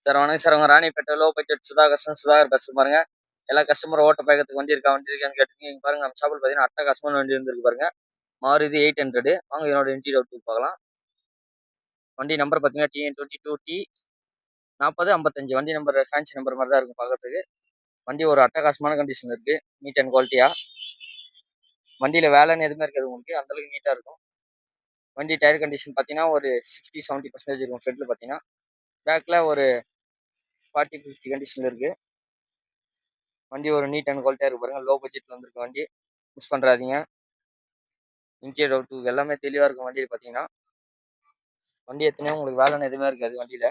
Sir வணக்கம் sir. உங்க Ranipet low budget Sudhakar bus பாருங்க. எல்லா கஸ்டமரும் ஓட்ட பயக்கத்துக்கு வண்டி இருக்கான்னு கேட்டீங்க. இங்க பாருங்க நம்ம ஷாப்பில் பார்த்தீங்கன்னா அட்டகாசமான வண்டி இருந்திருக்கு பாருங்க. மாருதி 800 வாங்க என்னோட இன்டீரியர் அவுட்லுக் பார்க்கலாம். வண்டி நம்பர் பார்த்தீங்கன்னா TN22T 4055 வண்டி நம்பர் ஃபேன்சி நம்பர் மாதிரி தான் இருக்கும் பார்க்கறதுக்கு. வண்டி ஒரு அட்டகாசமான கண்டிஷன் இருக்கு. நீட் அண்ட் குவாலிட்டியா. வண்டியில வேலைன்னு எதுவுமே இருக்காது உங்களுக்கு, அந்த அளவுக்கு நீட்டா இருக்கும். வண்டி டயர் கண்டிஷன் பார்த்தீங்கன்னா ஒரு 60-70% இருக்கும். ஃப்ரண்ட்ல பார்த்தீங்கன்னா பேக்ல ஒரு 40-50 கண்டிஷன்ல இருக்கு. வண்டி ஒரு நீட் அண்ட் குவாலிட்டியா இருக்கு பாருங்க. லோ பட்ஜெட்ல வந்திருக்கு வண்டி, மிஸ் பண்றாதீங்க. இன்டீரியர் அவுட் எல்லாமே தெளிவா இருக்கும் வண்டியில பாத்தீங்கன்னா. வண்டி எத்தனையோ உங்களுக்கு வேலைன்னு எதுவுமே இருக்காது வண்டியில.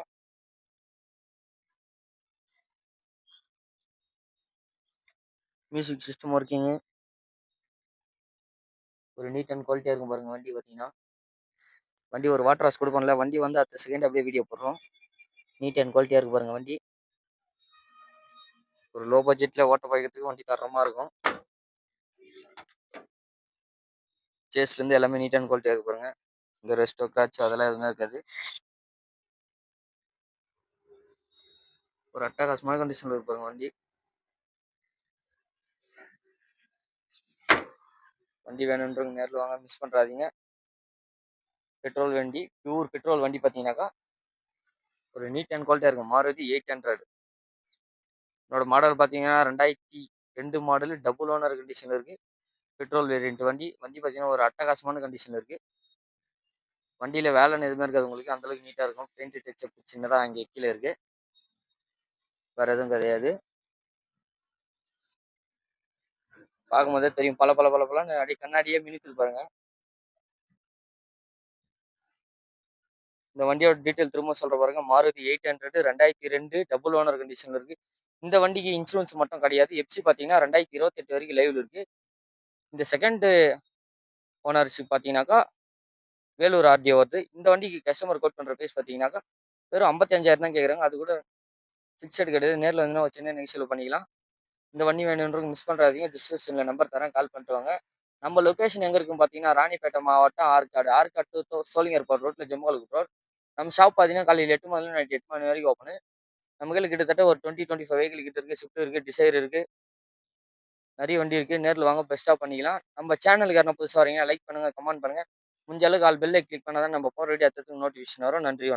மியூசிக் சிஸ்டம் ஒர்க்கிங்கு ஒரு நீட் அண்ட் குவாலிட்டியா இருக்கும் பாருங்க வண்டி பாத்தீங்கன்னா. வண்டி ஒரு வாட்டர் வாஷ் கொடுப்போம்ல, வண்டி வந்து அடுத்த செகண்ட் அப்படியே வீடியோ போடுறோம். நீட் அண்ட் குவாலிட்டியா இருக்கு பாருங்க வண்டி. ஒரு லோ பட்ஜெட்ல ஓட்ட பயக்கிறதுக்கு வண்டி தரமா இருக்கும். சேஸ்ல இருந்து எல்லாமே நீட் அண்ட் குவாலிட்டியா இருக்கு பாருங்க. இந்த ரெஸ்டோ கிராச் அதெல்லாம் எதுவுமே இருக்காது. ஒரு அட்டகாசமான கண்டிஷன்ல இருக்கு பாருங்க வண்டி. வண்டி வேணுன்றவங்க நேரில் வாங்க, மிஸ் பண்றாதீங்க. பெட்ரோல் வண்டி, பியூர் பெட்ரோல் வண்டி பார்த்தீங்கன்னாக்கா ஒரு நீட் அண்ட் குவாலிட்டியா இருக்கும். மாருதி 800 என்னோட மாடல் பார்த்தீங்கன்னா 2002 மாடல், டபுள் ஓனர் கண்டிஷன் இருக்கு. பெட்ரோல் வேரியன்ட் வண்டி. வண்டி பார்த்தீங்கன்னா ஒரு அட்டகாசமான கண்டிஷன் இருக்கு. வண்டியில வேலைன்னு எதுவுமே இருக்காது உங்களுக்கு, அந்த அளவுக்கு நீட்டா இருக்கும். பெயிண்ட் டச்சப் சின்னதாக அங்கே கீழே இருக்கு, வேற எதுவும் கிடையாது. பார்க்கும்போதே தெரியும், பல பல பல பலன்னு அப்படியே கண்ணாடியே மினுக்குது பாருங்க. இந்த வண்டியோட டீட்டெயில் திரும்ப சொல்ற பாருங்க. மாருதி 800 2002 டபுள் ஓனர் கண்டிஷன்ல இருக்கு. இந்த வண்டிக்கு இன்சூரன்ஸ் மட்டும் கிடையாது. எஃப்சி பார்த்தீங்கன்னா 2028 வரைக்கும் லைவ்ல இருக்கு. இந்த செகண்ட் ஓனர்ஷிப் பார்த்தீங்கன்னாக்கா வேலூர் ஆர்டிஓ வருது. இந்த வண்டிக்கு கஸ்டமர் கோட் பண்ற பிரைஸ் பார்த்தீங்கன்னாக்கா வெறும் 55,000 தான் கேட்குறாங்க. அது கூட ஃபிக்ஸட் கிடையாது. நேரில் வந்து ஒரு சின்ன நெகோஷியேட் பண்ணிக்கலாம். இந்த வண்டி வேணுன்றவங்க மிஸ் பண்றாதீங்க. டிஸ்கிரிப்ஷன்ல நம்பர் தரேன், கால் பண்ணிட்டு வாங்க. நம்ம லொகேஷன் எங்க இருக்குன்னு பார்த்தீங்கன்னா ராணிப்பேட்டை மாவட்டம் ஆற்காடு டு சோழிங்கர்பாடு ரோட்ல ஜெம்பாலுக்கு ரோட். நம்ம ஷாப் பார்த்தீங்கன்னா காலையில் 8 மணில நைட் 8 மணி வரைக்கும் ஓப்பனு. நம்ம கையில் கிட்டத்தட்ட ஒரு 20-25 வெஹிக்கிள் கிட்ட இருக்கு. ஸ்விஃப்ட் இருக்கு, டிசைர் இருக்கு, நிறைய வண்டி இருக்கு. நேரில் வாங்க, பெஸ்ட்டாக பண்ணிக்கலாம். நம்ம சேனலுக்கு யாரும் புதுசாக வரீங்க, லைக் பண்ணுங்க, கமெண்ட் பண்ணுங்க. முடிஞ்ச அளவுக்கு பெல்லை கிளிக் பண்ணாதான் நம்ம போகிற வீடியோ அடுத்தது நோட்டிஃபிகேஷன் வரும். நன்றி.